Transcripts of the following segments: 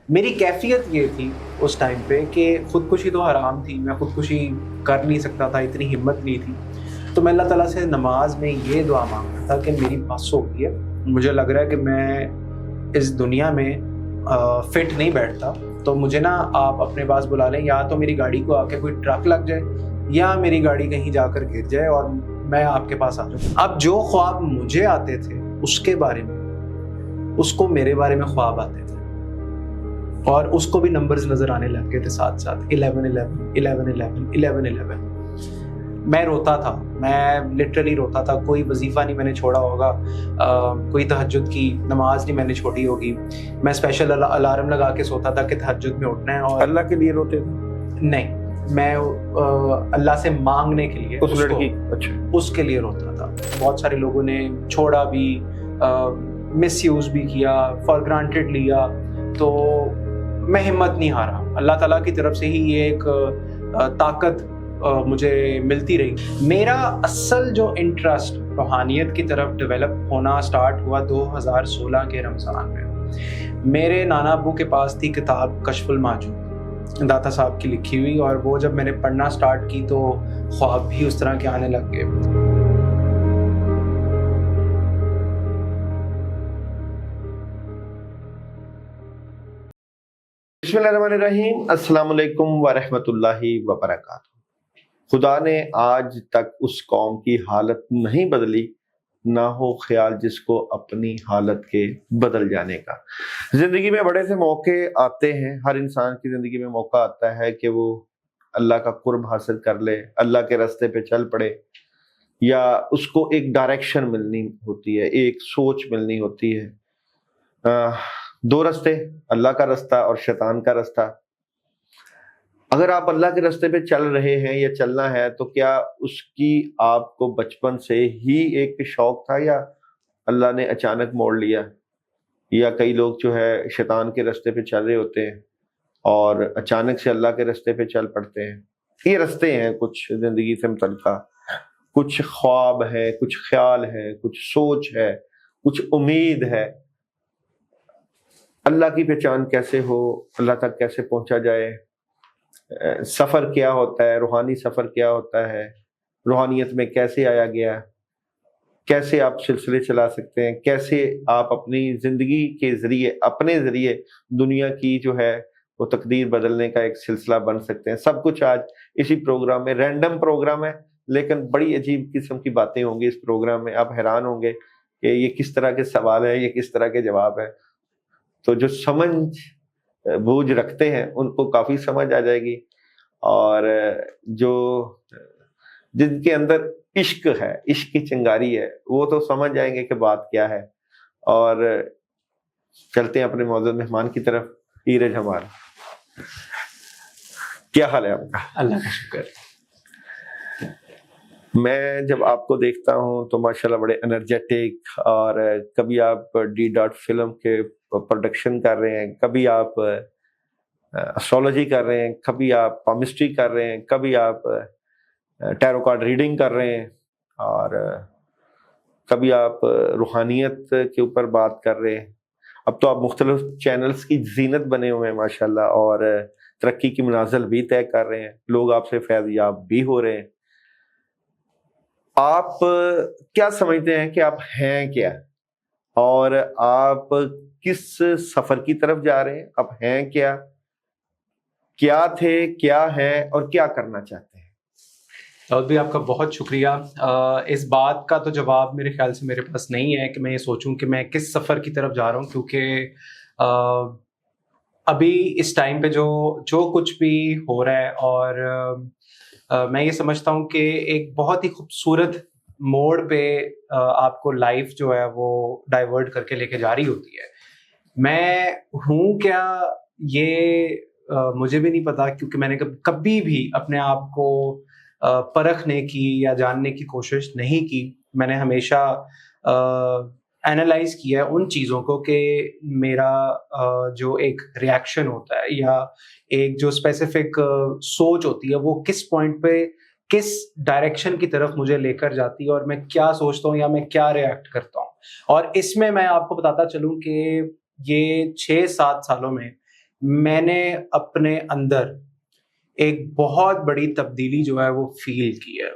میری کیفیت یہ تھی اس ٹائم پہ کہ خودکشی تو حرام تھی، میں خودکشی کر نہیں سکتا تھا، اتنی ہمت نہیں تھی. تو میں اللہ تعالیٰ سے نماز میں یہ دعا مانگتا تھا کہ میری بس ہو گئی ہے، مجھے لگ رہا ہے کہ میں اس دنیا میں فٹ نہیں بیٹھتا، تو مجھے نا آپ اپنے پاس بلا لیں، یا تو میری گاڑی کو آ کے کوئی ٹرک لگ جائے یا میری گاڑی کہیں جا کر گر جائے اور میں آپ کے پاس آ جاؤں. اب جو خواب مجھے آتے تھے اس کے بارے میں، اس کو میرے بارے میں خواب آتے تھے، اور اس کو بھی نمبرز نظر آنے لگ گئے تھے ساتھ ساتھ، 11 میں روتا تھا، میں لٹرلی روتا تھا. کوئی وظیفہ نہیں میں نے چھوڑا ہوگا، کوئی تہجد کی نماز نہیں میں نے چھوڑی ہوگی. میں اسپیشل الارم لگا کے سوتا تھا کہ تہجد میں اٹھنا ہے. اور اللہ کے لیے روتے تھے؟ نہیں، میں اللہ سے مانگنے کے لیے، اس لڑکی اس کے لیے روتا تھا. بہت سارے لوگوں نے چھوڑا بھی، مس یوز بھی کیا، فار گرانٹیڈ لیا، تو میں ہمت نہیں ہارا. اللہ تعالیٰ کی طرف سے ہی یہ ایک طاقت مجھے ملتی رہی. میرا اصل جو انٹرسٹ روحانیت کی طرف ڈیولپ ہونا سٹارٹ ہوا 2016 کے رمضان میں. میرے نانا ابو کے پاس تھی کتاب کشف المعجون، داتا صاحب کی لکھی ہوئی، اور وہ جب میں نے پڑھنا سٹارٹ کی تو خواب بھی اس طرح کے آنے لگ گئے. بسم اللہ الرحمن الرحیم. السلام علیکم ورحمۃ اللہ وبرکاتہ. خدا نے آج تک اس قوم کی حالت نہیں بدلی، نہ ہو خیال جس کو اپنی حالت کے بدل جانے کا. زندگی میں بڑے سے موقع آتے ہیں، ہر انسان کی زندگی میں موقع آتا ہے کہ وہ اللہ کا قرب حاصل کر لے، اللہ کے راستے پہ چل پڑے، یا اس کو ایک ڈائریکشن ملنی ہوتی ہے، ایک سوچ ملنی ہوتی ہے. دو راستے، اللہ کا راستہ اور شیطان کا راستہ. اگر آپ اللہ کے راستے پہ چل رہے ہیں یا چلنا ہے تو کیا اس کی آپ کو بچپن سے ہی ایک شوق تھا، یا اللہ نے اچانک موڑ لیا؟ یا کئی لوگ جو ہے شیطان کے راستے پہ چل رہے ہوتے ہیں اور اچانک سے اللہ کے راستے پہ چل پڑتے ہیں. یہ راستے ہیں کچھ زندگی سے متعلقہ، کچھ خواب ہے، کچھ خیال ہے، کچھ سوچ ہے، کچھ امید ہے. اللہ کی پہچان کیسے ہو، اللہ تک کیسے پہنچا جائے، سفر کیا ہوتا ہے، روحانی سفر کیا ہوتا ہے، روحانیت میں کیسے آیا گیا، کیسے آپ سلسلے چلا سکتے ہیں، کیسے آپ اپنی زندگی کے ذریعے، اپنے ذریعے دنیا کی جو ہے وہ تقدیر بدلنے کا ایک سلسلہ بن سکتے ہیں. سب کچھ آج اسی پروگرام میں. رینڈم پروگرام ہے لیکن بڑی عجیب قسم کی باتیں ہوں گی اس پروگرام میں. آپ حیران ہوں گے کہ یہ کس طرح کے سوال ہیں، یہ کس طرح کے جواب ہیں. تو جو سمجھ بوجھ رکھتے ہیں ان کو کافی سمجھ آ جائے گی، اور جو جن کے اندر عشق ہے، عشق کی چنگاری ہے، وہ تو سمجھ جائیں گے کہ بات کیا ہے. اور چلتے ہیں اپنے موضوع مہمان کی طرف. ایرج ہمار، کیا حال ہے آپ کا؟ اللہ کا شکر. میں جب آپ کو دیکھتا ہوں تو ماشاءاللہ بڑے انرجیٹک، اور کبھی آپ ڈی ڈاٹ فلم کے پروڈکشن کر رہے ہیں، کبھی آپ اسٹرالوجی کر رہے ہیں، کبھی آپ پامسٹری کر رہے ہیں، کبھی آپ ٹیرو کارڈ ریڈنگ کر رہے ہیں، اور کبھی آپ روحانیت کے اوپر بات کر رہے ہیں. اب تو آپ مختلف چینلز کی زینت بنے ہوئے ہیں ماشاءاللہ، اور ترقی کی منازل بھی طے کر رہے ہیں. لوگ آپ سے فیض یاب بھی ہو رہے ہیں. آپ کیا سمجھتے ہیں کہ آپ ہیں کیا، اور آپ کس سفر کی طرف جا رہے ہیں؟ آپ ہیں کیا، کیا تھے، کیا ہیں، اور کیا کرنا چاہتے ہیں؟ داؤد بھی آپ کا بہت شکریہ. اس بات کا تو جواب میرے خیال سے میرے پاس نہیں ہے کہ میں یہ سوچوں کہ میں کس سفر کی طرف جا رہا ہوں، کیونکہ ابھی اس ٹائم پہ جو کچھ بھی ہو رہا ہے، اور میں یہ سمجھتا ہوں کہ ایک بہت ہی خوبصورت موڑ پہ آپ کو لائف جو ہے وہ ڈائیورٹ کر کے لے کے جا رہی ہوتی ہے. میں ہوں کیا یہ مجھے بھی نہیں پتا، کیونکہ میں نے کبھی بھی اپنے آپ کو پرکھنے کی یا جاننے کی کوشش نہیں کی. میں نے ہمیشہ اینالائز کیا ہے ان چیزوں کو کہ میرا جو ایک ریاکشن ہوتا ہے یا ایک جو اسپیسیفک سوچ ہوتی ہے وہ کس پوائنٹ پہ کس ڈائریکشن کی طرف مجھے لے کر جاتی ہے، اور میں کیا سوچتا ہوں یا میں کیا ریئیکٹ کرتا ہوں. اور اس میں آپ کو بتاتا چلوں کہ یہ 6-7 سالوں میں میں نے اپنے اندر ایک بہت بڑی تبدیلی جو ہے وہ فیل کی ہے.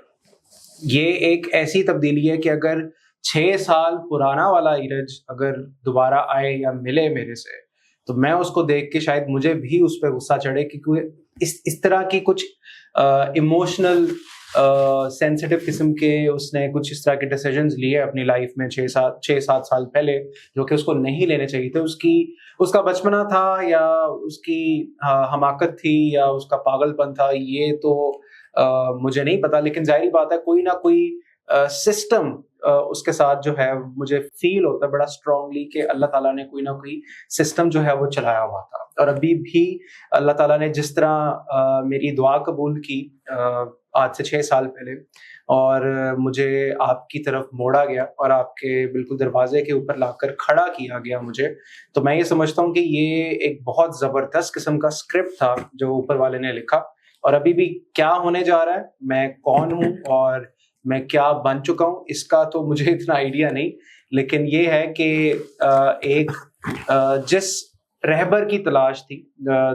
یہ ایک ایسی تبدیلی ہے کہ اگر 6 سال پرانا والا ایرج اگر دوبارہ آئے یا ملے میرے سے تو میں اس کو دیکھ کے شاید مجھے بھی اس پہ غصہ چڑھے, کیونکہ اس طرح کی کچھ ایموشنل سینسٹیو قسم کے اس نے کچھ اس طرح کے ڈیسیجنز لیے اپنی لائف میں 6-7 سال پہلے, جو کہ اس کو نہیں لینے چاہیے تھے. اس کا بچپنا تھا یا اس کی حماقت تھی یا اس کا پاگل پن تھا, یہ تو مجھے نہیں پتا, لیکن ظاہری بات ہے کوئی نہ کوئی سسٹم اس کے ساتھ جو ہے مجھے فیل ہوتا ہے بڑا اسٹرانگلی کہ اللہ تعالیٰ نے کوئی نہ کوئی سسٹم جو ہے وہ چلایا ہوا تھا. اور ابھی بھی اللہ تعالیٰ نے جس طرح میری دعا قبول کی آج سے 6 سال پہلے, اور مجھے آپ کی طرف موڑا گیا اور آپ کے بالکل دروازے کے اوپر لا کر کھڑا کیا گیا مجھے, تو میں یہ سمجھتا ہوں کہ یہ ایک بہت زبردست قسم کا اسکرپٹ تھا جو اوپر والے نے لکھا. اور ابھی بھی کیا ہونے جا رہا ہے, میں کون ہوں اور میں کیا بن چکا ہوں, اس کا تو مجھے اتنا آئیڈیا نہیں, لیکن یہ ہے کہ ایک جس رہبر کی تلاش تھی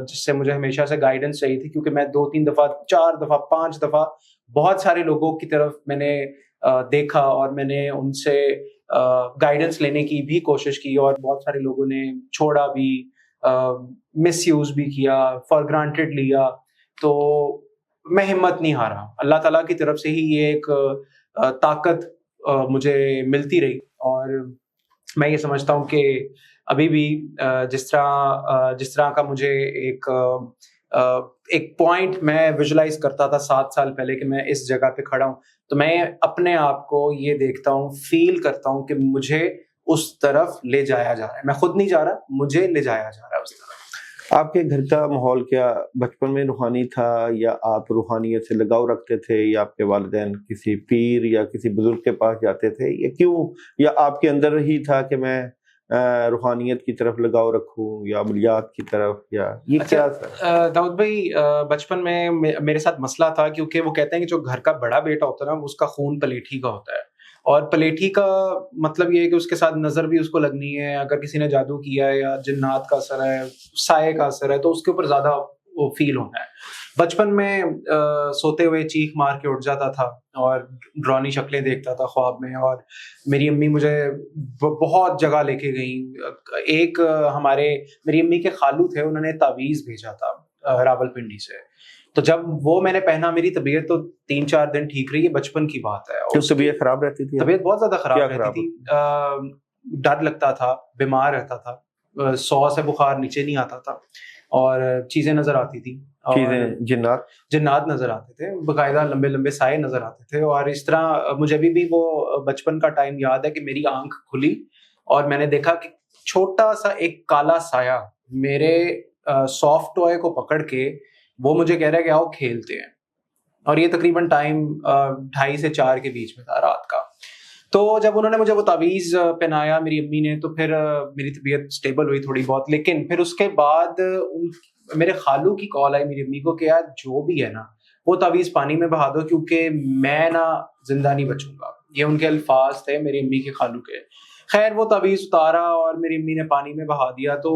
جس سے مجھے ہمیشہ سے گائیڈنس چاہیے تھی, کیونکہ میں 2-3 دفعہ 4 دفعہ 5 دفعہ بہت سارے لوگوں کی طرف میں نے دیکھا اور میں نے ان سے گائیڈنس لینے کی بھی کوشش کی, اور بہت سارے لوگوں نے چھوڑا بھی, مس یوز بھی کیا, فار گرانٹیڈ لیا. تو میں ہمت نہیں ہارا, اللہ تعالیٰ کی طرف سے ہی یہ ایک طاقت مجھے ملتی رہی. اور میں یہ سمجھتا ہوں کہ ابھی بھی جس طرح کا مجھے ایک پوائنٹ میں ویژولائز کرتا تھا 7 سال پہلے کہ میں اس جگہ پہ کھڑا ہوں, تو میں اپنے آپ کو یہ دیکھتا ہوں, فیل کرتا ہوں کہ مجھے اس طرف لے جایا جا رہا ہے. میں خود نہیں جا رہا, مجھے لے جایا جا رہا ہے اس طرف. آپ کے گھر کا ماحول کیا بچپن میں روحانی تھا, یا آپ روحانیت سے لگاؤ رکھتے تھے, یا آپ کے والدین کسی پیر یا کسی بزرگ کے پاس جاتے تھے, یا کیوں, یا آپ کے اندر ہی تھا کہ میں روحانیت کی طرف لگاؤ رکھوں یا عملیات کی طرف, یا یہ کیا تھا؟ داؤد بھائی, بچپن میں میرے ساتھ مسئلہ تھا, کیونکہ وہ کہتے ہیں کہ جو گھر کا بڑا بیٹا ہوتا ہے نا اس کا خون پلیٹھی کا ہوتا ہے, اور پلیٹھی کا مطلب یہ ہے کہ اس کے ساتھ نظر بھی اس کو لگنی ہے, اگر کسی نے جادو کیا ہے یا جنات کا اثر ہے, سائے کا اثر ہے, تو اس کے اوپر زیادہ وہ فیل ہونا ہے. بچپن میں سوتے ہوئے چیخ مار کے اٹھ جاتا تھا اور ڈرانی شکلیں دیکھتا تھا خواب میں, اور میری امی مجھے بہت جگہ لے کے گئیں. میری امی کے خالو تھے, انہوں نے تعویذ بھیجا تھا راول پنڈی سے, تو جب وہ میں نے پہنا میری طبیعت تو 3-4 دن ٹھیک رہی. بچپن کی بات ہے. طبیعت خراب رہتی تھی؟ طبیعت بہت زیادہ خراب رہتی تھی, ڈر لگتا تھا, بیمار رہتا تھا, 100 سے بخار نیچے نہیں آتا تھا, اور چیزیں نظر آتی تھی, جنات نظر آتے تھے, باقاعدہ لمبے لمبے سائے نظر آتے تھے. اور اس طرح مجھے بھی وہ بچپن کا ٹائم یاد ہے کہ میری آنکھ کھلی اور میں نے دیکھا کہ چھوٹا سا ایک کالا سایہ میرے سافٹ ٹوائے کو پکڑ کے وہ مجھے کہہ رہا ہے کہ آؤ کھیلتے ہیں. اور یہ تقریباً ٹائم 2:30 سے 4 کے بیچ میں تھا رات کا. تو جب انہوں نے مجھے وہ تعویذ پہنایا میری امی نے, تو پھر میری طبیعت سٹیبل ہوئی تھوڑی بہت. لیکن پھر اس کے بعد میرے خالو کی کال آئی میری امی کو کہ یار جو بھی ہے نا وہ تعویذ پانی میں بہا دو, کیونکہ میں نا زندہ نہیں بچوں گا. یہ ان کے الفاظ تھے میری امی کے خالو کے. خیر وہ تعویذ اتارا اور میری امی نے پانی میں بہا دیا. تو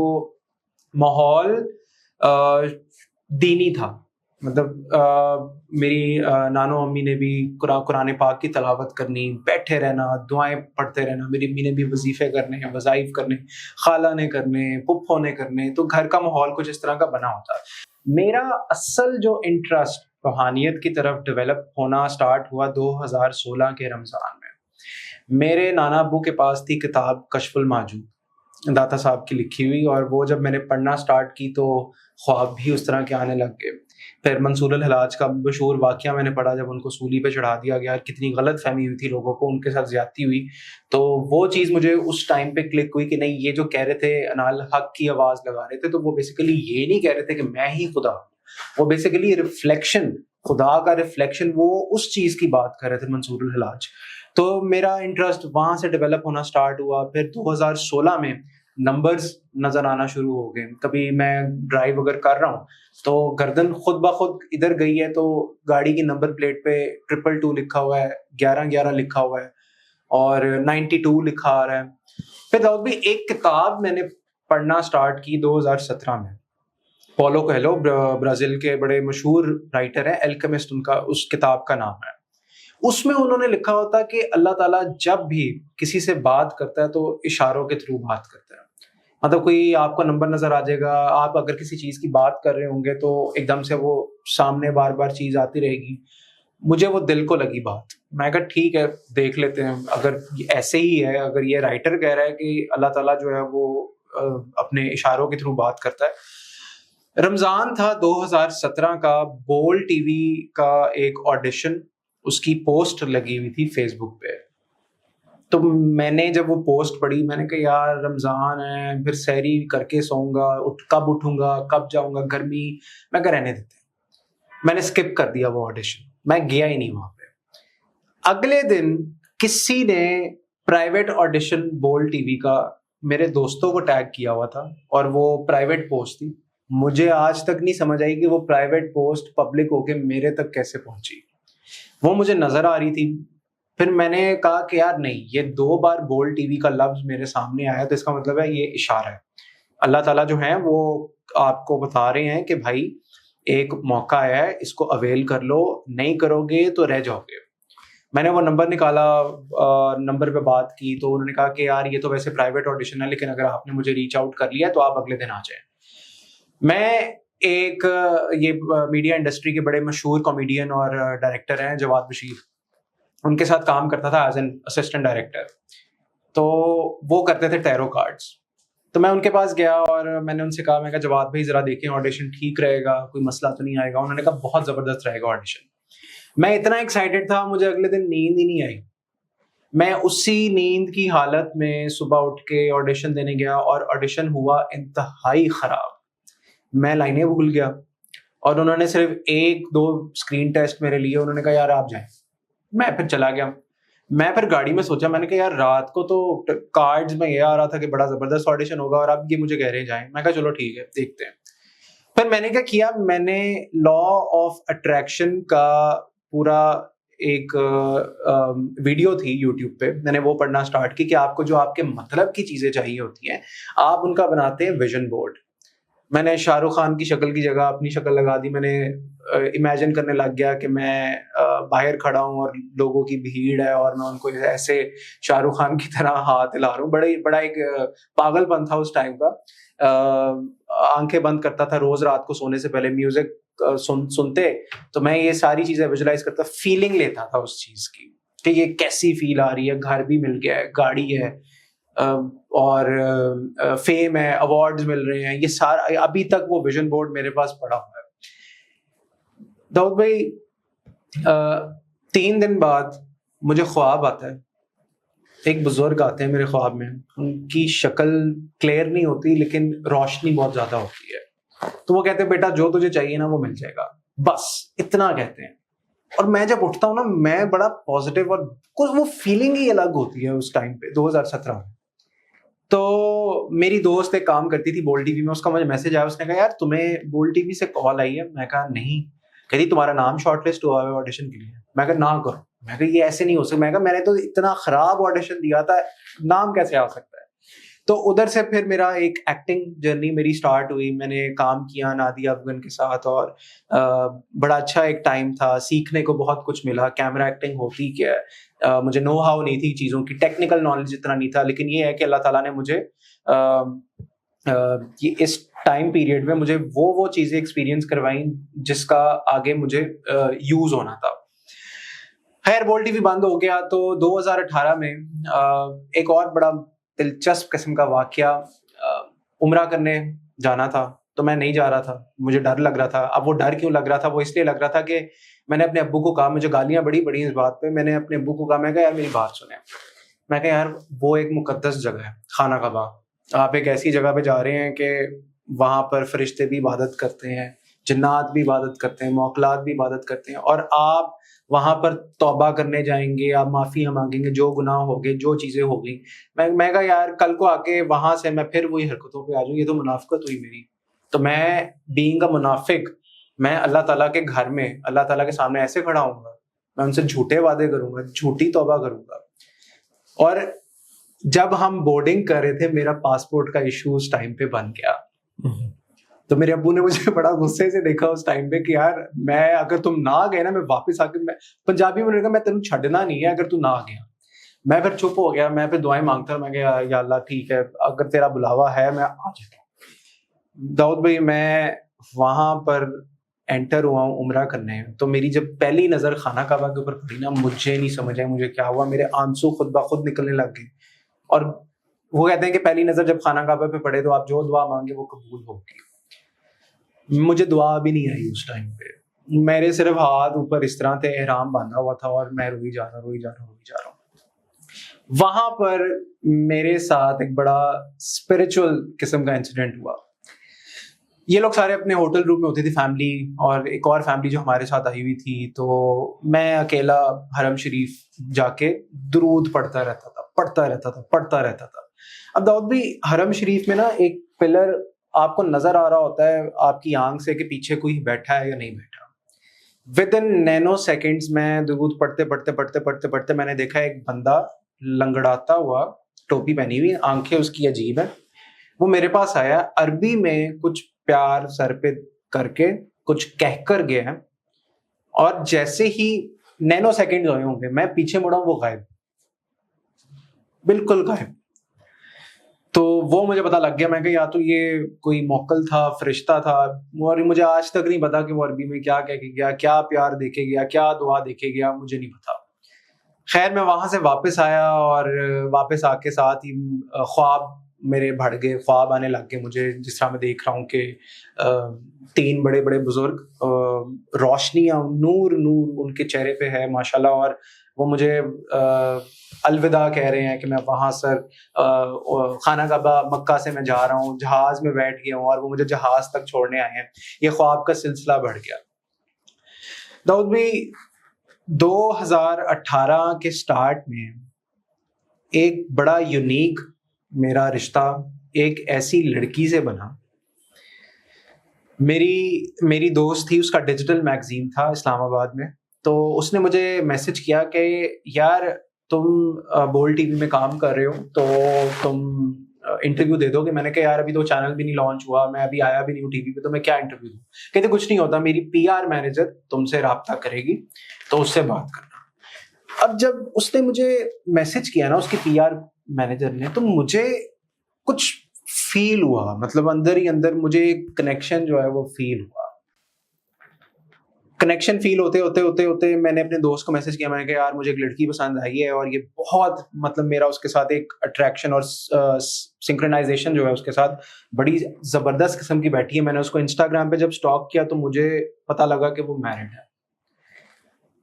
ماحول دینی تھا, مطلب میری نانو امی نے بھی قرآن پاک کی تلاوت کرنی, بیٹھے رہنا, دعائیں پڑھتے رہنا. میری امی نے بھی وظیفے کرنے, وظائف کرنے, خالہ نے کرنے, پھپھو نے کرنے. تو گھر کا ماحول کچھ اس طرح کا بنا ہوتا. میرا اصل جو انٹرسٹ روحانیت کی طرف ڈیولپ ہونا سٹارٹ ہوا 2016 کے رمضان میں. میرے نانا ابو کے پاس تھی کتاب کشف الماجود داتا صاحب کی لکھی ہوئی, اور وہ جب میں نے پڑھنا سٹارٹ کی تو خواب بھی اس طرح کے آنے لگ گئے. پھر منصور الحلاج کا مشہور واقعہ میں نے پڑھا, جب ان کو سولی پہ چڑھا دیا گیا, کتنی غلط فہمی ہوئی تھی لوگوں کو, ان کے ساتھ زیادتی ہوئی. تو وہ چیز مجھے اس ٹائم پہ کلک ہوئی کہ نہیں, یہ جو کہہ رہے تھے انال حق کی آواز لگا رہے تھے, تو وہ بیسیکلی یہ نہیں کہہ رہے تھے کہ میں ہی خدا ہوں, وہ بیسیکلی ریفلیکشن, خدا کا ریفلیکشن, وہ اس چیز کی بات کر رہے تھے منصور الحلاج. تو میرا انٹرسٹ وہاں سے ڈیولپ ہونا سٹارٹ ہوا. پھر 2016 میں نمبرز نظر آنا شروع ہو گئے. کبھی میں ڈرائیو اگر کر رہا ہوں تو گردن خود بخود ادھر گئی ہے, تو گاڑی کی نمبر پلیٹ پہ 222 لکھا ہوا ہے, 1111 لکھا ہوا ہے, اور 92 لکھا آ رہا ہے. پھر داؤد بھی ایک کتاب میں نے پڑھنا سٹارٹ کی 2017 میں, پولو کویلو برازیل کے بڑے مشہور رائٹر ہیں, الکیمسٹ ان کا اس کتاب کا نام ہے. اس میں انہوں نے لکھا ہوتا کہ اللہ تعالیٰ جب بھی کسی سے بات کرتا ہے تو اشاروں کے تھرو بات کرتا ہے. مطلب کوئی آپ کو نمبر نظر آ جائے گا, آپ اگر کسی چیز کی بات کر رہے ہوں گے تو ایک دم سے وہ سامنے بار بار چیز آتی رہے گی. مجھے وہ دل کو لگی بات, میں کہا ٹھیک ہے دیکھ لیتے ہیں, اگر ایسے ہی ہے, اگر یہ رائٹر کہہ رہا ہے کہ اللہ تعالیٰ جو ہے وہ اپنے اشاروں کے تھرو بات کرتا ہے. رمضان تھا 2017 کا, بول ٹی وی کا ایک آڈیشن, اس کی پوسٹ لگی ہوئی تھی فیس بک پہ. تو میں نے جب وہ پوسٹ پڑھی, میں نے کہا یار رمضان ہے, پھر سحری کر کے سوؤں گا, کب اٹھوں گا, کب جاؤں گا, گرمی, میں کہا رہنے دیتے. میں نے اسکپ کر دیا وہ آڈیشن, میں گیا ہی نہیں وہاں پہ. اگلے دن کسی نے پرائیویٹ آڈیشن بول ٹی وی کا میرے دوستوں کو ٹیگ کیا ہوا تھا, اور وہ پرائیویٹ پوسٹ تھی. مجھے آج تک نہیں سمجھ آئی کہ وہ پرائیویٹ پوسٹ پبلک ہو کے میرے تک کیسے پہنچی. وہ مجھے نظر آ رہی تھی. پھر میں نے کہا کہ یار نہیں, یہ 2 بار بول ٹی وی کا لفظ میرے سامنے آیا تو اس کا مطلب ہے یہ اشارہ ہے. اللہ تعالیٰ جو ہے وہ آپ کو بتا رہے ہیں کہ بھائی ایک موقع آیا ہے, اس کو اویل کر لو, نہیں کرو گے تو رہ جاؤ گے. میں نے وہ نمبر نکالا, نمبر پہ بات کی, تو انہوں نے کہا کہ یار یہ تو ویسے پرائیویٹ آڈیشن ہے, لیکن اگر آپ نے مجھے ریچ آؤٹ کر لیا تو آپ اگلے دن آ جائیں. میں ایک یہ میڈیا انڈسٹری کے بڑے مشہور کامیڈین اور ڈائریکٹر ہیں جواد بشیر, ان کے ساتھ کام کرتا تھا ایز این اسسٹنٹ ڈائریکٹر. تو وہ کرتے تھے ٹیرو کارڈز. تو میں ان کے پاس گیا اور میں نے ان سے کہا, میں کہا جواد بھائی ذرا دیکھیں آڈیشن ٹھیک رہے گا, کوئی مسئلہ تو نہیں آئے گا. انہوں نے کہا بہت زبردست رہے گا آڈیشن. میں اتنا ایکسائٹیڈ تھا, مجھے اگلے دن نیند ہی نہیں آئی. میں اسی نیند کی حالت میں صبح اٹھ کے آڈیشن دینے گیا, اور آڈیشن ہوا انتہائی خراب. میں لائنیں بھول گیا, اور انہوں نے صرف 1-2 اسکرین ٹیسٹ میرے لیے. انہوں نے کہا یار آپ جائیں. میں پھر چلا گیا. میں پھر گاڑی میں سوچا, میں نے کہا یار رات کو تو کارڈز میں یہ آ رہا تھا کہ بڑا زبردست آڈیشن ہوگا, اور اب یہ مجھے کہہ رہے جائیں. میں کہا چلو ٹھیک ہے دیکھتے ہیں. پھر میں نے کیا کیا, میں نے لا آف اٹریکشن کا پورا ایک ویڈیو تھی یوٹیوب پہ, میں نے وہ پڑھنا اسٹارٹ کی کہ آپ کو جو آپ کے مطلب کی چیزیں چاہیے ہوتی ہیں آپ ان کا بناتے ہیں ویژن بورڈ. میں نے شاہ رخ خان کی شکل کی جگہ اپنی شکل لگا دی. میں نے امیجن کرنے لگ گیا کہ میں باہر کھڑا ہوں اور لوگوں کی بھیڑ ہے, اور میں ان کو ایسے شاہ رخ خان کی طرح ہاتھ ہلا رہا ہوں. بڑا ایک پاگل پن تھا اس ٹائم کا. آنکھیں بند کرتا تھا روز رات کو سونے سے پہلے, میوزک سنتے تو میں یہ ساری چیزیں ویژولائز کرتا, فیلنگ لیتا تھا اس چیز کی کہ یہ کیسی فیل آ رہی ہے. گھر بھی مل گیا ہے, گاڑی ہے, اور فیم ہے, ایوارڈز مل رہے ہیں, یہ سارا ابھی تک وہ ویژن بورڈ میرے پاس پڑا ہوا ہے. داؤد بھائی 3 دن بعد مجھے خواب آتا ہے, ایک بزرگ آتے ہیں میرے خواب میں. ان کی شکل کلیئر نہیں ہوتی لیکن روشنی بہت زیادہ ہوتی ہے. تو وہ کہتے ہیں بیٹا جو تجھے چاہیے نا وہ مل جائے گا, بس اتنا کہتے ہیں. اور میں جب اٹھتا ہوں نا میں بڑا پازیٹیو, اور کچھ وہ فیلنگ ہی الگ ہوتی ہے اس ٹائم پہ 2017 میں. تو میری دوست ایک کام کرتی تھی بول ٹی وی میں, اس کا مجھے میسج آیا, اس نے کہا یار تمہیں بول ٹی وی سے کال آئی ہے. میں کہا نہیں. کہتی تمہارا نام شارٹ لسٹ ہوا ہے آڈیشن کے لیے. میں کہا نہ کرو. میں کہا یہ ایسے نہیں ہو سکتا. میں کہا میں نے تو اتنا خراب آڈیشن دیا تھا, نام کیسے آ سکتا ہے. تو ادھر سے پھر میرا ایک ایکٹنگ جرنی میری سٹارٹ ہوئی. میں نے کام کیا نادیہ افغان کے ساتھ, اور بڑا اچھا ایک ٹائم تھا, سیکھنے کو بہت کچھ ملا. کیمرہ ایکٹنگ ہوتی کیا ہے, مجھے نو ہاؤ نہیں تھی چیزوں کی, ٹیکنیکل نالج اتنا نہیں تھا, لیکن یہ ہے کہ اللہ تعالیٰ نے مجھے اس ٹائم پیریڈ میں مجھے وہ چیزیں ایکسپیرینس کروائیں جس کا آگے مجھے یوز ہونا تھا. خیر بول ٹی وی بند ہو گیا. تو 2018 میں ایک اور بڑا دلچسپ قسم کا واقعہ, عمرہ کرنے جانا تھا. تو میں نہیں جا رہا تھا, مجھے ڈر لگ رہا تھا. اب وہ ڈر کیوں لگ رہا تھا, وہ اس لیے لگ رہا تھا کہ میں نے اپنے ابو کو کہا, مجھے گالیاں بڑی بڑی اس بات پہ, میں نے اپنے ابو کو کہا, میں کہا یار میری بات سنیں. میں کہا یار وہ ایک مقدس جگہ ہے خانہ کعبہ, آپ ایک ایسی جگہ پہ جا رہے ہیں کہ وہاں پر فرشتے بھی عبادت کرتے ہیں, جنات بھی عبادت کرتے ہیں, موکلات بھی عبادت کرتے ہیں, اور آپ وہاں پر توبہ کرنے جائیں گے, آپ معافی مانگیں گے جو گناہ ہو گئے, جو چیزیں ہو گئی. میں کہا یار کل کو آ کے وہاں سے میں پھر وہی حرکتوں پہ آ جاؤں, یہ تو منافقت ہوئی میری. تو میں بینگ اے منافق, میں اللہ تعالیٰ کے گھر میں اللہ تعالیٰ کے سامنے ایسے کھڑا ہوں گا, میں ان سے جھوٹے وعدے کروں گا, جھوٹی توبہ کروں گا. اور جب ہم بورڈنگ کر رہے تھے میرا پاسپورٹ کا ایشو اس ٹائم پہ بن گیا. تو میرے ابو نے مجھے بڑا غصے سے دیکھا اس ٹائم پہ کہ یار میں اگر تم نہ گئے نا میں واپس آ کے میں پنجابی میں نے کہا میں تینوں چھڈنا نہیں ہے اگر تو نہ گیا. میں پھر چپ ہو گیا, میں پھر دعائیں مانگتا رہا, میں کہ یا اللہ ٹھیک ہے اگر تیرا بلاوا ہے میں آ جاتا ہوں. داؤد بھائی میں وہاں پر انٹر ہوا ہوں عمرہ کرنے, تو میری جب پہلی نظر خانہ کعبہ کے اوپر پڑی نا, مجھے نہیں سمجھ آئی مجھے کیا ہوا, میرے آنسو خود بخود نکلنے لگ گئے. اور وہ کہتے ہیں کہ پہلی نظر جب خانہ کعبہ پہ پڑے تو آپ جو دعا مانگے وہ قبول ہوگی. مجھے دعا بھی نہیں آئی اس ٹائم پہ, میرے صرف ہاتھ اوپر اس طرح تھے, احرام باندھا ہوا تھا اور میں روئی جا رہا ہوں. وہاں پر میرے ساتھ ایک بڑا اسپرچل قسم کا انسیڈنٹ ہوا. یہ لوگ سارے اپنے ہوٹل روم میں ہوتے تھے فیملی, اور ایک اور فیملی جو ہمارے ساتھ آئی ہوئی تھی. تو میں اکیلا حرم شریف جا کے درود پڑھتا رہتا تھا. اب داؤد بھی حرم شریف میں نا ایک پلر آپ کو نظر آ رہا ہوتا ہے آپ کی آنکھ سے کہ پیچھے کوئی بیٹھا ہے یا نہیں بیٹھا. ود ان نینو سیکنڈز میں درود پڑھتے میں نے دیکھا ایک بندہ لنگڑاتا ہوا, ٹوپی پہنی ہوئی, آنکھیں اس کی عجیب ہیں, وہ میرے پاس آیا, عربی میں کچھ پیار سر پہ کر کے کچھ کہہ کر گیا, اور جیسے ہی نینو سیکنڈ ہوئے ہوں گے میں پیچھے مڑا, وہ غائب, بالکل غائب. تو وہ مجھے پتا لگ گیا, میں کہ یا تو یہ کوئی موکل تھا, فرشتہ تھا, اور مجھے آج تک نہیں پتا کہ وہ عربی میں کیا کہہ کے گیا, کیا پیار دے کے گیا, کیا دعا دے کے گیا, مجھے نہیں پتا. خیر میں وہاں سے واپس آیا, اور واپس آ کے ساتھ ہی خواب میرے بڑھ گئے, خواب آنے لگ گئے مجھے, جس طرح میں دیکھ رہا ہوں کہ 3 بڑے بڑے بزرگ, روشنیاں, نور ان کے چہرے پہ ہے ماشاءاللہ, اور وہ مجھے الوداع کہہ رہے ہیں کہ میں وہاں سر خانہ کعبہ مکہ سے میں جا رہا ہوں, جہاز میں بیٹھ گیا ہوں, اور وہ مجھے جہاز تک چھوڑنے آئے ہیں. یہ خواب کا سلسلہ بڑھ گیا. داؤد بھائی 2018 کے سٹارٹ میں ایک بڑا یونیک میرا رشتہ ایک ایسی لڑکی سے بنا. میری دوست تھی, اس کا ڈیجیٹل میگزین تھا اسلام آباد میں. تو اس نے مجھے میسج کیا کہ یار تم بول ٹی وی میں کام کر رہے ہو تو تم انٹرویو دے دو گے. میں نے کہا یار ابھی تو چینل بھی نہیں لانچ ہوا, میں ابھی آیا بھی نہیں ہوں ٹی وی پہ, تو میں کیا انٹرویو دوں. کہتے کچھ نہیں ہوتا, میری PR مینیجر تم سے رابطہ کرے گی تو اس سے بات کرنا. اب جب اس نے مجھے میسج کیا نا, اس کی PR مینیجر نے, تو مجھے کچھ فیل ہوا, مطلب اندر ہی اندر مجھے ایک کنیکشن جو ہے وہ فیل ہوا. کنیکشن فیل ہوتے میں نے اپنے دوست کو میسج کیا, میں نے کہا یار مجھے ایک لڑکی پسند آئی ہے, اور یہ بہت مطلب میرا اس کے ساتھ ایک اٹریکشن اور سنکرونائزیشن جو ہے اس کے ساتھ بڑی زبردست قسم کی بیٹھی ہے. میں نے اس کو انسٹاگرام پہ جب اسٹاک کیا تو مجھے پتا لگا کہ وہ میرڈ ہے.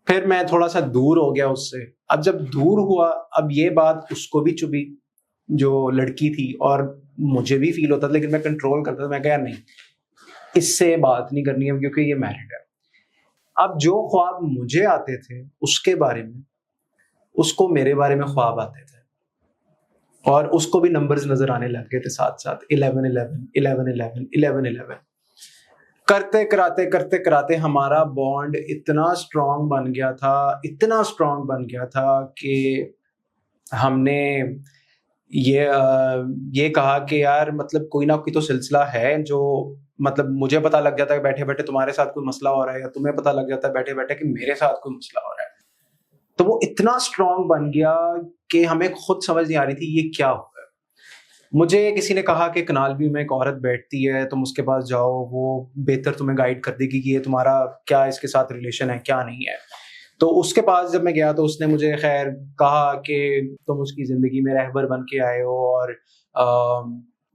پھر میں تھوڑا سا دور ہو گیا اس سے. اب جب دور ہوا, اب یہ بات اس کو بھی چبھی جو لڑکی تھی, اور مجھے بھی فیل ہوتا تھا, لیکن میں کنٹرول کرتا تھا. میں کہا نہیں, اس سے بات نہیں کرنی ہے کیونکہ یہ میرڈ ہے. اب جو خواب مجھے آتے تھے اس کے بارے میں, اس کو میرے بارے میں خواب آتے تھے, اور اس کو بھی نمبرز نظر آنے لگ گئے تھے ساتھ ساتھ, 11 کرتے کراتے ہمارا بانڈ اتنا اسٹرانگ بن گیا تھا کہ ہم نے یہ کہا کہ یار مطلب کوئی نہ کوئی تو سلسلہ ہے جو, مطلب مجھے پتا لگ جاتا ہے بیٹھے بیٹھے تمہارے ساتھ کوئی مسئلہ ہو رہا ہے, یا تمہیں پتا لگ جاتا ہے بیٹھے بیٹھے کہ میرے ساتھ کوئی مسئلہ ہو رہا ہے. تو وہ اتنا اسٹرانگ بن گیا کہ ہمیں خود سمجھ نہیں آ رہی تھی یہ کیا ہوا ہے. مجھے کسی نے کہا کہ کنال ویو میں ایک عورت بیٹھتی ہے, تم اس کے پاس جاؤ, وہ بہتر تمہیں گائیڈ کر دے گی کہ یہ تمہارا کیا اس کے ساتھ ریلیشن ہے کیا نہیں ہے. تو اس کے پاس جب میں گیا تو اس نے مجھے خیر کہا کہ تم اس کی زندگی میں رہبر بن کے آئے ہو, اور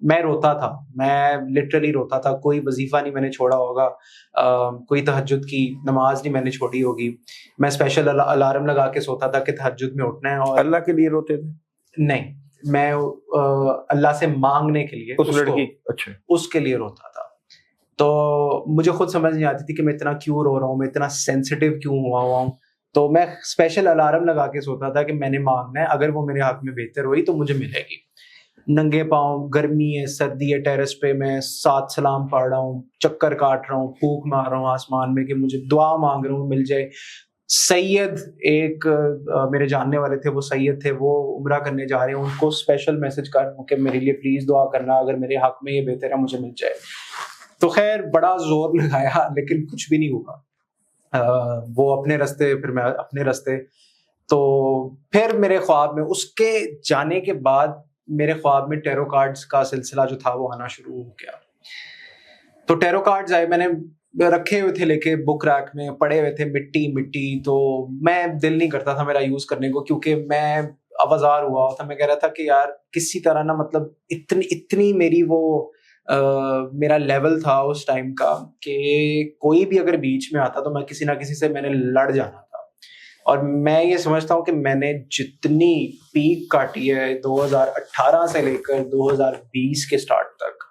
میں روتا تھا, میں لٹرلی روتا تھا. کوئی وظیفہ نہیں میں نے چھوڑا ہوگا, کوئی تہجد کی نماز نہیں میں نے چھوڑی ہوگی. میں اسپیشل الارم لگا کے سوتا تھا کہ تہجد میں اٹھنا ہے. اور اللہ کے لیے روتے تھے؟ نہیں, میں اللہ سے مانگنے کے لیے, اس لڑکی, اچھا, اس کے لیے روتا تھا. تو مجھے خود سمجھ نہیں آتی تھی کہ میں اتنا کیوں رو رہا ہوں, میں اتنا سینسیٹیو کیوں ہوا ہوں. تو میں اسپیشل الارم لگا کے سوتا تھا کہ میں نے مانگنا ہے, اگر وہ میرے حق میں بہتر ہوئی تو مجھے ملے گی. ننگے پاؤں, گرمی ہے, سردی ہے, ٹیرس پہ میں 7 سلام پڑھ رہا ہوں, چکر کاٹ رہا ہوں, پھونک مار رہا ہوں آسمان میں کہ مجھے دعا مانگ رہا ہوں مل جائے. سید ایک میرے جاننے والے تھے, وہ سید تھے, وہ عمرہ کرنے جا رہے ہیں, ان کو اسپیشل میسج کر رہا ہوں کہ میرے لیے پلیز دعا کرنا, اگر میرے حق میں یہ بہتر ہے مجھے مل جائے. تو خیر بڑا زور لگایا لیکن کچھ بھی نہیں ہوا. وہ اپنے راستے پھر میں اپنے راستے. تو پھر میرے خواب میں اس کے جانے کے بعد میرے خواب میں ٹیرو کارڈز کا سلسلہ جو تھا وہ آنا شروع ہو گیا. تو ٹیرو کارڈز آئے, میں نے رکھے ہوئے تھے لے کے بک ریک میں, پڑے ہوئے تھے مٹی. تو میں دل نہیں کرتا تھا میرا یوز کرنے کو, کیونکہ میں آوازار ہوا تھا. میں کہہ رہا تھا کہ یار کسی طرح نا, مطلب اتنی میری وہ میرا لیول تھا اس ٹائم کا کہ کوئی بھی اگر بیچ میں آتا تو میں کسی نہ کسی سے میں نے لڑ جانا تھا. اور میں یہ سمجھتا ہوں کہ میں نے جتنی پیک کاٹی ہے 2018 سے لے کر 2020 کے سٹارٹ تک,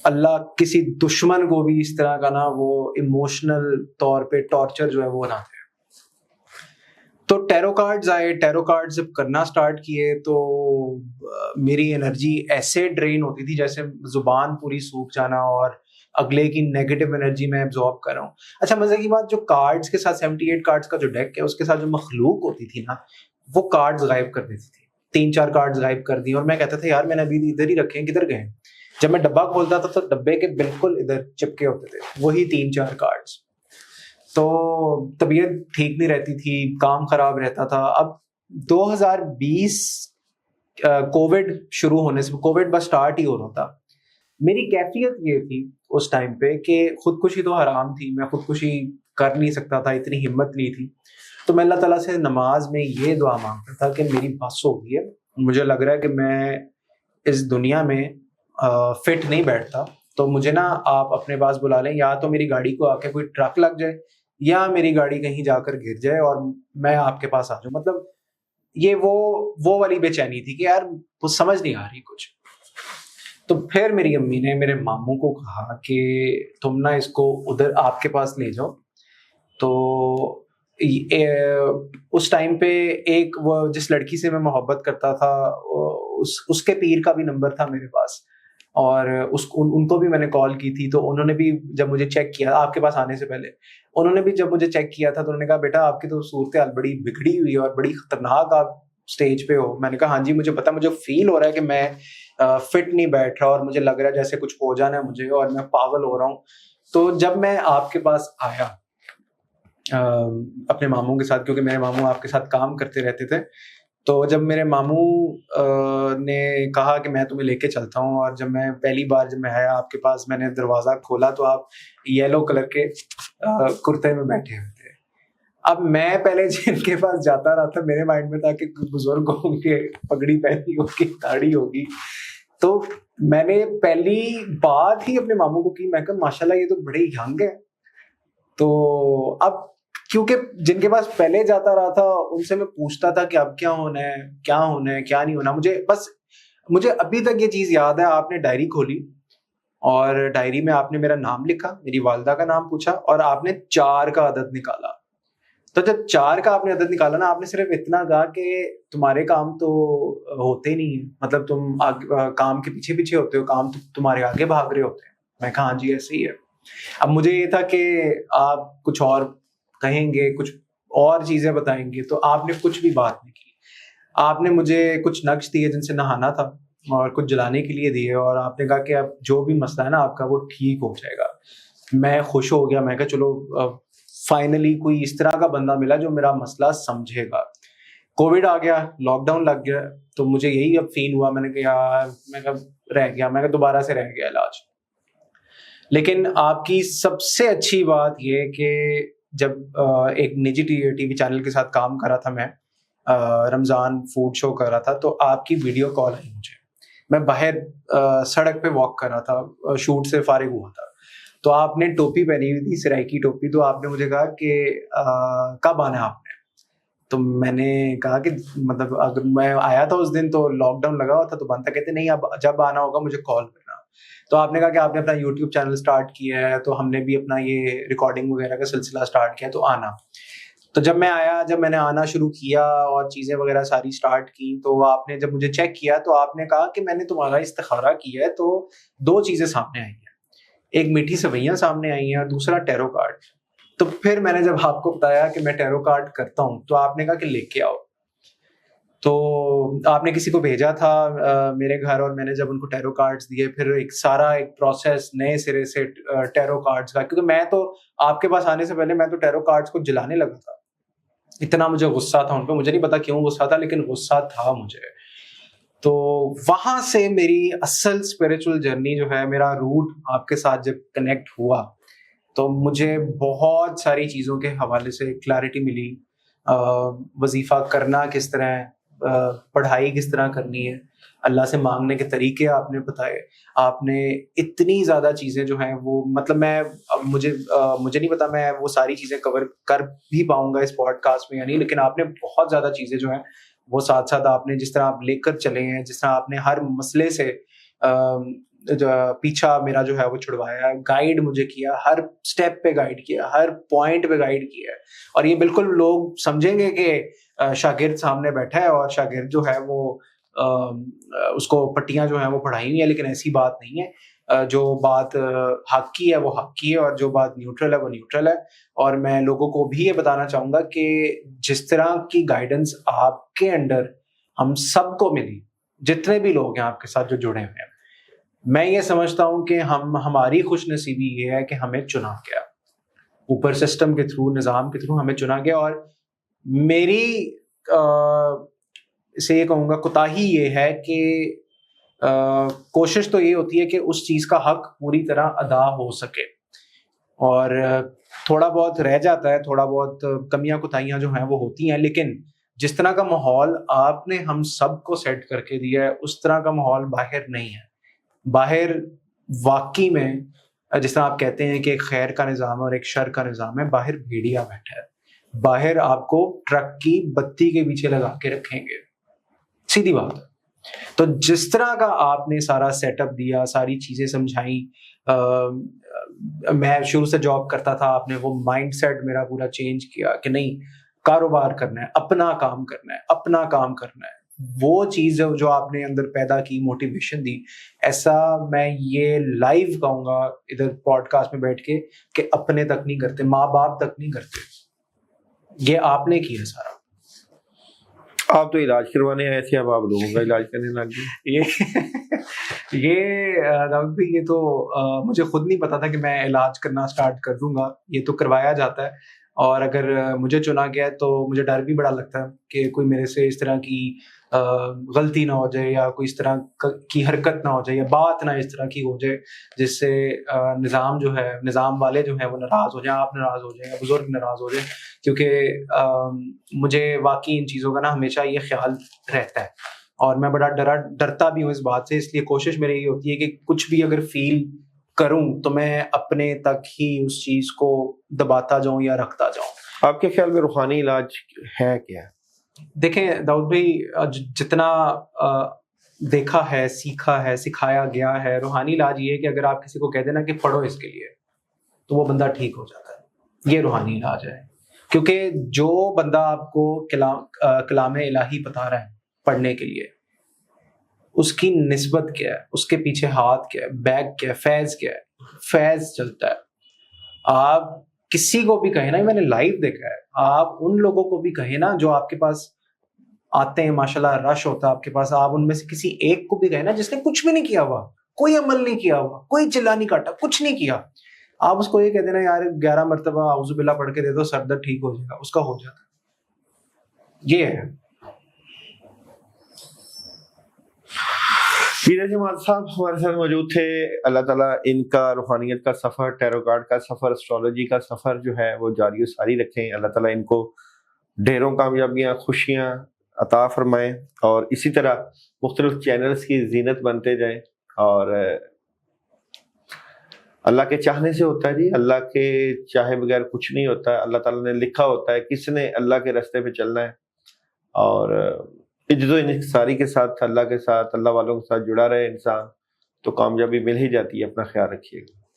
اللہ کسی دشمن کو بھی اس طرح کا نا وہ ایموشنل طور پہ ٹارچر جو ہے وہ نہ دے. تو ٹیرو کارڈز آئے, ٹیرو کارڈ جب کرنا سٹارٹ کیے تو میری انرجی ایسے ڈرین ہوتی تھی جیسے زبان پوری سوکھ جانا اور اگلے کی نیگیٹو انرجی میں ایبزارب کر رہا ہوں. اچھا مزے کی بات, جو کارڈز کے ساتھ 78 کارڈز کا جو ڈیک ہے اس کے ساتھ جو مخلوق ہوتی تھی نا, وہ کارڈز غائب کر دیتی تھی. 3-4 کارڈز غائب کر دی, اور میں کہتا تھا یار میں نے ابھی ادھر ہی رکھے ہیں, کدھر گئے. جب میں ڈبہ کھولتا تھا تو ڈبے کے بالکل ادھر چپکے ہوتے تھے وہی 3-4 کارڈز. تو طبیعت ٹھیک نہیں رہتی تھی, کام خراب رہتا تھا. اب 2020 کووڈ شروع ہونے سے, کووڈ بس سٹارٹ ہی ہو رہا تھا, میری کیفیت یہ تھی اس ٹائم پہ کہ خودکشی تو حرام تھی, میں خودکشی کر نہیں سکتا تھا, اتنی ہمت نہیں تھی. تو میں اللہ تعالیٰ سے نماز میں یہ دعا مانگتا تھا کہ میری بس ہو گئی ہے, مجھے لگ رہا ہے کہ میں اس دنیا میں فٹ نہیں بیٹھتا, تو مجھے نا آپ اپنے پاس بلا لیں, یا تو میری گاڑی کو آ کے کوئی ٹرک لگ جائے یا میری گاڑی کہیں جا کر گر جائے اور میں آپ کے پاس آ جاؤں. مطلب یہ وہ والی بے چینی تھی کہ یار وہ سمجھ نہیں آ رہی کچھ. تو پھر میری امی نے میرے ماموں کو کہا کہ تم نا اس کو ادھر آپ کے پاس لے جاؤ. تو اس ٹائم پہ ایک وہ جس لڑکی سے میں محبت کرتا تھا اس کے پیر کا بھی نمبر تھا میرے پاس, اور ان کو بھی میں نے کال کی تھی. تو انہوں نے بھی جب مجھے چیک کیا آپ کے پاس آنے سے پہلے, انہوں نے بھی جب مجھے چیک کیا تھا تو انہوں نے کہا بیٹا آپ کی تو صورتحال بڑی بگڑی ہوئی ہے اور بڑی خطرناک آپ اسٹیج پہ ہو. میں نے کہا ہاں جی مجھے پتا, مجھے فیل ہو رہا ہے کہ میں فٹ نہیں بیٹھ رہا اور مجھے لگ رہا ہے جیسے کچھ ہو جانا ہے مجھے اور میں پاگل ہو رہا ہوں. تو جب میں آپ کے پاس آیا اپنے ماموں کے ساتھ, کیونکہ میرے ماموں آپ کے ساتھ کام کرتے رہتے تھے, تو جب میرے ماموں نے کہا کہ میں تمہیں لے کے چلتا ہوں, اور جب میں پہلی بار جب میں آیا آپ کے پاس, میں نے دروازہ کھولا تو آپ یلو کلر کے کرتے میں بیٹھے ہوئے تھے. اب میں پہلے جن کے پاس جاتا رہا تھا میرے مائنڈ میں تھا کہ بزرگ ہوں گے, پگڑی پہنی ہوگی, داڑھی ہوگی. تو میں نے پہلی بات ہی اپنے ماموں کو کی, میں کہا ماشاءاللہ یہ تو بڑے ینگ ہے. تو اب کیونکہ جن کے پاس پہلے جاتا رہا تھا ان سے میں پوچھتا تھا کہ اب کیا ہونا ہے, کیا ہونا ہے, کیا نہیں ہونا. مجھے ابھی تک یہ چیز یاد ہے, آپ نے ڈائری کھولی اور ڈائری میں آپ نے میرا نام لکھا, میری والدہ کا نام پوچھا, اور آپ نے 4 کا عدد نکالا. تو جب 4 کا آپ نے عدد نکالا نا, آپ نے صرف اتنا کہا کہ تمہارے کام تو ہوتے نہیں ہیں, مطلب تم کام کے پیچھے پیچھے ہوتے ہو, کام تمہارے آگے بھاگ رہے ہوتے ہیں. میں کہا ہاں جی ایسے ہی ہے. اب مجھے یہ تھا کہ آپ کچھ اور کہیں گے, کچھ اور چیزیں بتائیں گے, تو آپ نے کچھ بھی بات نہیں کی. آپ نے مجھے کچھ نقش دیے جن سے نہانا تھا اور کچھ جلانے کے لیے دیے, اور آپ نے کہا کہ اب جو بھی مسئلہ ہے نا آپ کا وہ ٹھیک ہو جائے گا. میں خوش ہو گیا, میں کہا چلو فائنلی کوئی اس طرح کا بندہ ملا جو میرا مسئلہ سمجھے گا. کووڈ آ گیا, لاک ڈاؤن لگ گیا, تو مجھے یہی اب فیل ہوا, میں نے کہا یار میں کہا رہ گیا, میں کہا دوبارہ سے رہ گیا علاج. لیکن آپ کی سب سے اچھی بات یہ کہ جب ایک نجی ٹی وی چینل کے ساتھ کام کر رہا تھا, میں رمضان فوڈ شو کر رہا تھا, تو آپ کی ویڈیو کال آئی مجھے. میں باہر سڑک پہ واک کر رہا تھا, شوٹ سے فارغ ہوا تھا, تو آپ نے ٹوپی پہنی ہوئی تھی, سرائکی ٹوپی. تو آپ نے مجھے کہا کہ کب آنا ہے آپ نے. تو میں نے کہا کہ مطلب اگر میں آیا تھا اس دن تو لاک ڈاؤن لگا ہوا تھا, تو بنتا کہتے نہیں اب جب آنا ہوگا مجھے کال کرنا. تو آپ نے کہا کہ آپ نے اپنا یوٹیوب چینل اسٹارٹ کیا ہے, تو ہم نے بھی اپنا یہ ریکارڈنگ وغیرہ کا سلسلہ اسٹارٹ کیا, تو آنا. تو جب میں آیا, جب میں نے آنا شروع کیا اور چیزیں وغیرہ ساری اسٹارٹ کی, تو آپ نے جب مجھے چیک کیا تو آپ نے کہا کہ میں نے تمہارا استخارہ کیا ہے, تو 2 چیزیں سامنے آئی ہیں, ایک میٹھی سوئیاں سامنے آئی ہیں اور دوسرا ٹیرو کارڈ. تو پھر میں نے جب آپ کو بتایا کہ میں ٹیرو کارڈ کرتا ہوں, تو آپ نے کہا کہ لے کے آؤ. تو آپ نے کسی کو بھیجا تھا میرے گھر, اور میں نے جب ان کو ٹیرو کارڈز دیے, پھر ایک سارا ایک پروسیس نئے سرے سے ٹیرو کارڈز کا, کیونکہ میں تو آپ کے پاس آنے سے پہلے میں تو ٹیرو کارڈز کو جلانے لگا تھا, اتنا مجھے غصہ تھا ان پہ. مجھے نہیں پتا کیوں غصہ تھا, لیکن غصہ تھا مجھے. تو وہاں سے میری اصل اسپرچل جرنی جو ہے, میرا روٹ آپ کے ساتھ جب کنیکٹ ہوا تو مجھے بہت ساری چیزوں کے حوالے سے کلیئرٹی ملی. وظیفہ کرنا کس طرح ہے, پڑھائی کس طرح کرنی ہے, اللہ سے مانگنے کے طریقے آپ نے بتائے. آپ نے اتنی زیادہ چیزیں جو ہیں وہ, مطلب میں مجھے نہیں پتا میں وہ ساری چیزیں کور کر بھی پاؤں گا اس پوڈ کاسٹ میں یا نہیں, لیکن آپ نے بہت زیادہ چیزیں جو ہیں وہ ساتھ ساتھ آپ نے جس طرح آپ لے کر چلے ہیں, جس طرح آپ نے ہر مسئلے سے پیچھا میرا جو ہے وہ چھڑوایا, گائیڈ مجھے کیا, ہر سٹیپ پہ گائیڈ کیا, ہر پوائنٹ پہ گائیڈ کیا. اور یہ بالکل لوگ سمجھیں گے کہ شاگرد سامنے بیٹھا ہے اور شاگرد جو ہے وہ اس کو پٹیاں جو ہیں وہ پڑھائی ہوئی ہیں, لیکن ایسی بات نہیں ہے. جو بات حق کی ہے وہ حق کی ہے, اور جو بات نیوٹرل ہے وہ نیوٹرل ہے. اور میں لوگوں کو بھی یہ بتانا چاہوں گا کہ جس طرح کی گائیڈنس آپ کے انڈر ہم سب کو ملی, جتنے بھی لوگ ہیں آپ کے ساتھ جو جڑے ہوئے ہیں, میں یہ سمجھتا ہوں کہ ہماری خوش نصیبی یہ ہے کہ ہمیں چنا گیا اوپر سسٹم کے تھرو, نظام کے تھرو ہمیں چنا گیا. اور میری اسے یہ کہوں گا کوتاہی یہ ہے کہ کوشش تو یہ ہوتی ہے کہ اس چیز کا حق پوری طرح ادا ہو سکے, اور تھوڑا بہت رہ جاتا ہے, تھوڑا بہت کمیاں کوتاہیاں جو ہیں وہ ہوتی ہیں, لیکن جس طرح کا ماحول آپ نے ہم سب کو سیٹ کر کے دیا ہے اس طرح کا ماحول باہر نہیں ہے. باہر واقعی میں جس طرح آپ کہتے ہیں کہ ایک خیر کا نظام اور ایک شر کا نظام ہے, باہر بھیڑیا بیٹھا ہے, باہر آپ کو ٹرک کی بتی کے پیچھے لگا کے رکھیں گے, سیدھی بات ہے. تو جس طرح کا آپ نے سارا سیٹ اپ دیا, ساری چیزیں سمجھائیں, میں شروع سے جاب کرتا تھا, آپ نے وہ مائنڈ سیٹ میرا پورا چینج کیا کہ نہیں کاروبار کرنا ہے, اپنا کام کرنا ہے, اپنا کام کرنا ہے. وہ چیز جو آپ نے اندر پیدا کی, موٹیویشن دی, ایسا میں یہ لائیو کہوں گا ادھر پوڈ کاسٹ میں بیٹھ کے کہ اپنے تک نہیں کرتے, ماں باپ تک نہیں کرتے, یہ آپ نے کیا سارا. آپ تو علاج کروانے آئے تھے, اب آپ لوگوں کا علاج کرنے لگ گئے. یہ تو مجھے خود نہیں پتا تھا کہ میں علاج کرنا سٹارٹ کر دوں گا, یہ تو کروایا جاتا ہے. اور اگر مجھے چنا گیا تو مجھے ڈر بھی بڑا لگتا ہے کہ کوئی میرے سے اس طرح کی غلطی نہ ہو جائے, یا کوئی اس طرح کی حرکت نہ ہو جائے, یا بات نہ اس طرح کی ہو جائے جس سے نظام جو ہے, نظام والے جو ہیں وہ ناراض ہو جائیں, آپ ناراض ہو جائیں, یا بزرگ ناراض ہو جائیں. کیونکہ مجھے واقعی ان چیزوں کا نا ہمیشہ یہ خیال رہتا ہے, اور میں بڑا ڈرتا بھی ہوں اس بات سے. اس لیے کوشش میری یہ ہوتی ہے کہ کچھ بھی اگر فیل کروں تو میں اپنے تک ہی اس چیز کو دباتا جاؤں یا رکھتا جاؤں. آپ کے خیال میں روحانی علاج ہے کیا؟ دیکھیں داؤد بھائی, جتنا دیکھا ہے, سیکھا ہے, سکھایا گیا ہے, روحانی علاج یہ ہے کہ اگر آپ کسی کو کہہ دینا کہ پڑھو اس کے لیے تو وہ بندہ ٹھیک ہو جاتا ہے, یہ روحانی علاج ہے. کیونکہ جو بندہ آپ کو کلام الہی بتا رہا ہے پڑھنے کے لیے, اس کی نسبت کیا ہے, اس کے پیچھے ہاتھ کیا ہے, بیگ کیا ہے, فیض کیا ہے, فیض چلتا ہے. آپ کسی کو بھی کہیں نا, میں نے لائیو دیکھا ہے, آپ ان لوگوں کو بھی کہیں نا جو آپ کے پاس آتے ہیں, ماشاءاللہ رش ہوتا ہے آپ کے پاس, آپ ان میں سے کسی ایک کو بھی کہیں نا جس نے کچھ بھی نہیں کیا ہوا, کوئی عمل نہیں کیا ہوا, کوئی چلا نہیں کاٹا, کچھ نہیں کیا, آپ اس کو یہ کہہ دینا یار 11 مرتبہ اعوذ باللہ پڑھ کے دے دو, سر درد ٹھیک ہو جائے گا, اس کا ہو جاتا ہے. یہ ہے. پیرا جماعت صاحب ہمارے ساتھ موجود تھے. اللہ تعالیٰ ان کا روحانیت کا سفر, ٹیرو کارڈ کا سفر, اسٹرالوجی کا سفر جو ہے وہ جاری و ساری رکھیں. اللہ تعالیٰ ان کو ڈھیروں کامیابیاں, خوشیاں عطا فرمائیں, اور اسی طرح مختلف چینلز کی زینت بنتے جائیں. اور اللہ کے چاہنے سے ہوتا ہے جی, اللہ کے چاہے بغیر کچھ نہیں ہوتا ہے. اللہ تعالیٰ نے لکھا ہوتا ہے کس نے اللہ کے راستے پہ چلنا ہے, اور عجز و انکساری کے ساتھ, اللہ کے ساتھ, اللہ والوں کے ساتھ جڑا رہے انسان تو کامیابی مل ہی جاتی ہے. اپنا خیال رکھیے گا.